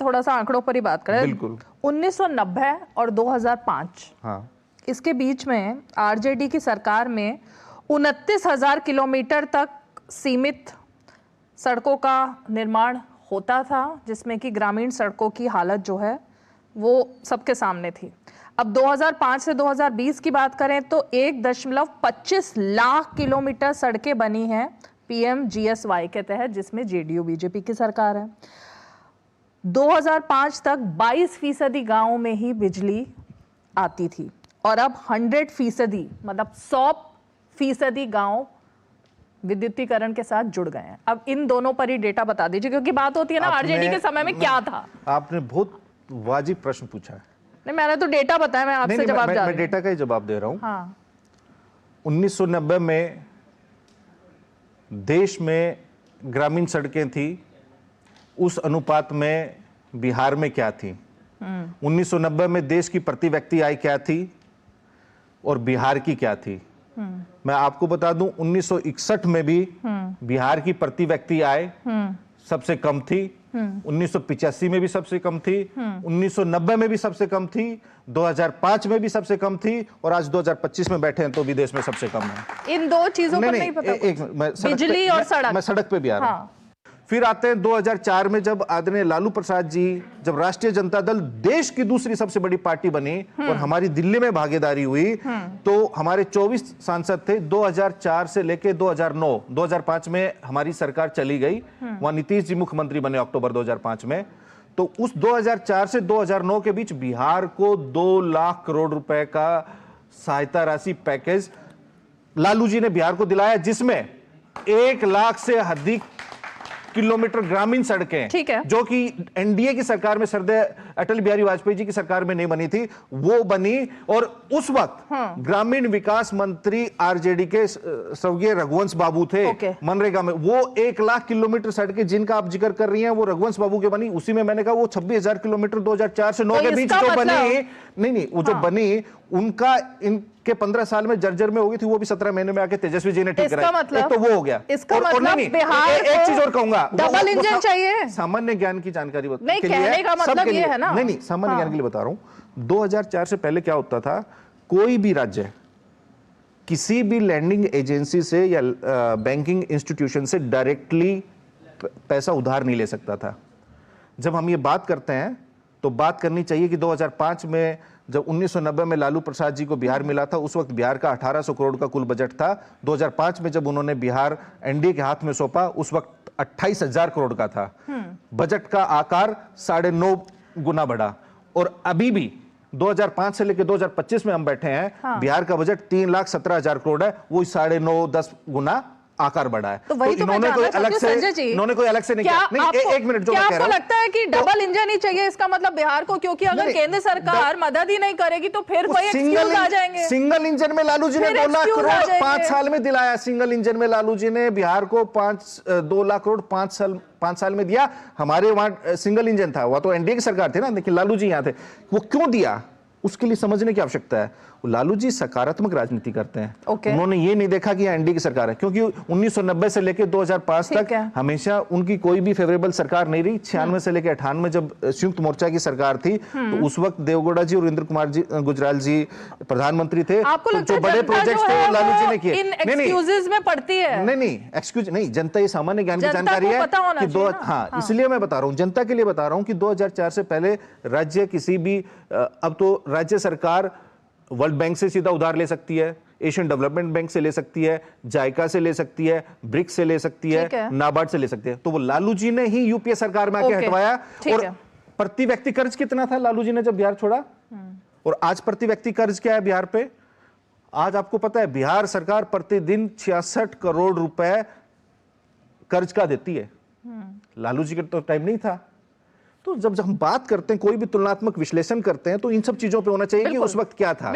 थोड़ा सा आंकड़ों पर ही बात करें। बिल्कुल। 1990 और 2005 हाँ, इसके बीच में आरजेडी की सरकार में 29,000 किलोमीटर तक सीमित सड़कों का निर्माण होता था, जिसमें कि ग्रामीण सड़कों की हालत जो है वो सबके सामने थी। अब 2005 से 2020 की बात करें तो 1.25 लाख किलोमीटर सड़कें बनी हैं PMGSY के तहत, जिसमें जेडीयू बीजेपी की सरकार है। 2005 तक 22% गांवों में ही बिजली आती थी और अब 100% मतलब 100% गांव विद्युतीकरण के साथ जुड़ गए हैं। अब इन दोनों पर ही डेटा बता दीजिए, क्योंकि बात होती है ना आरजेडी के समय में क्या था। आपने बहुत वाजिब प्रश्न पूछा है। नहीं, मैंने तो डेटा बताया, मैं आपसे जवाब जा रही हूं। मैं डेटा का ही जवाब दे रहा हूं। हाँ। 1990 में देश में ग्रामीण सड़कें थी, उस अनुपात में बिहार में क्या थी? 1990 में देश की प्रति व्यक्ति आय क्या थी और बिहार की क्या थी? मैं आपको बता दूं, 1961 में भी बिहार की प्रति व्यक्ति आय सबसे कम थी, 1985 में भी सबसे कम थी, 1990 में भी सबसे कम थी, 2005 में भी सबसे कम थी और आज 2025 में बैठे हैं तो भी देश में सबसे कम है। इन दो चीजों पर नहीं पता। बिजली और सड़क। मैं सड़क पे भी आ रहा हूं। फिर आते हैं 2004 में, जब आदरणीय लालू प्रसाद जी, जब राष्ट्रीय जनता दल देश की दूसरी सबसे बड़ी पार्टी बनी और हमारी दिल्ली में भागीदारी हुई, तो हमारे 24 सांसद थे। 2004 से लेके 2009, 2005 में हमारी सरकार चली गई, वहां नीतीश जी मुख्यमंत्री बने अक्टूबर 2005 में। तो उस 2004 से 2009 के बीच बिहार को 2 लाख करोड़ रुपए का सहायता राशि पैकेज लालू जी ने बिहार को दिलाया, जिसमें 1 लाख से अधिक किलोमीटर ग्रामीण सड़कें, ठीक है, जो कि एनडीए की सरकार में सरदे अटल बिहारी वाजपेयी जी की सरकार में नहीं बनी थी, वो बनी। और उस वक्त ग्रामीण विकास मंत्री आरजेडी के स्वर्गीय रघुवंश बाबू थे। मनरेगा में वो 1 लाख किलोमीटर सड़कें जिनका आप जिक्र कर रही हैं, वो रघुवंश बाबू के बनी। उसी में मैंने कहा वो 26,000 किलोमीटर 2004 से 9 के बीच जो बनी, नहीं वो जो बनी, उनका इनके 15 साल में जर्जर में होगी थी, वो भी 17 महीने में आके तेजस्वी जी ने ठीक कराया। एक तो वो हो गया। इसका मतलब बिहार एक चीज और कहूंगा, डबल इंजन चाहिए। सामान्य ज्ञान की जानकारी नहीं, कहने का मतलब ये है ना। नहीं, सामान्य ज्ञान के लिए बता रहा हूं। 2004 से पहले क्या होता था, कोई भी राज्य किसी भी लैंडिंग एजेंसी से या बैंकिंग इंस्टीट्यूशन से डायरेक्टली पैसा उधार नहीं ले सकता था। जब हम ये बात करते हैं तो बात करनी चाहिए कि 2005 में जब 1990 में लालू प्रसाद जी को बिहार मिला था, उस वक्त बिहार का 1800 करोड़ का कुल बजट था। 2005 में जब उन्होंने बिहार एनडीए के हाथ में सौंपा, उस वक्त 28,000 करोड़ का था। बजट का आकार 9.5 गुना बढ़ा। और अभी भी 2005 से लेकर 2025 में हम बैठे हैं, बिहार का बजट 3,17,000 करोड़ है, वो 9.5-10 गुना आकार बढ़ा है। तो वही तो इन्होंने कोई अलग से नहीं किया। नहीं, एक मिनट, जो मैं कह रहा हूं, लगता है कि डबल इंजन ही चाहिए इसका मतलब बिहार को? क्योंकि अगर केंद्र सरकार मदद ही नहीं करेगी तो फिर कोई एक्सक्यूज आ जाएंगे। सिंगल इंजन में लालू जी ने 2 लाख करोड़ 5 साल में दिलाया। सिंगल इंजन में लालू जी ने बिहार को 2 लाख करोड़ 5 साल में दिया। हमारे वहां सिंगल इंजन था, वह तो एनडीए की सरकार थी ना, लेकिन लालू जी यहां थे। वो क्यों दिया, उसके लिए समझने की आवश्यकता है। लालू जी सकारात्मक राजनीति करते हैं। उन्होंने ये नहीं देखा कि एनडीए की सरकार है, क्योंकि 1990 से लेकर 2005 तक हमेशा उनकी कोई भी फेवरेबल सरकार नहीं रही। 96 से लेकर 98 जब संयुक्त मोर्चा की सरकार थी, तो उस वक्त देवगौड़ा जी और इंद्र कुमार जी गुजराल जी प्रधानमंत्री थे। तो जो बड़े प्रोजेक्ट थे लालू जी ने किए। एक्सक्यूजेस में पड़ती है। नहीं, एक्सक्यूज नहीं, जनता ये सामान्य ज्ञान की जानकारी है कि इसलिए मैं बता रहा हूं, जनता के लिए बता रहा हूं कि 2004 से पहले राज्य किसी भी, अब तो राज्य सरकार वर्ल्ड बैंक से सीधा उधार ले सकती है, एशियन डेवलपमेंट बैंक से ले सकती है, जायका से ले सकती है, ब्रिक्स से ले सकती है, नाबार्ड से ले सकती है। तो वो लालू जी ने ही यूपीए सरकार में आके हटवाया। और प्रति व्यक्ति कर्ज कितना था लालू जी ने जब बिहार छोड़ा, और आज प्रति व्यक्ति कर्ज क्या है बिहार पे? आज आपको पता है बिहार सरकार प्रतिदिन 66 करोड़ रुपए कर्ज का देती है। लालू जी का तो टाइम नहीं था। तो जब हम बात करते हैं, कोई भी तुलनात्मक विश्लेषण करते हैं, तो इन सब चीजों पे होना चाहिए कि उस वक्त क्या था।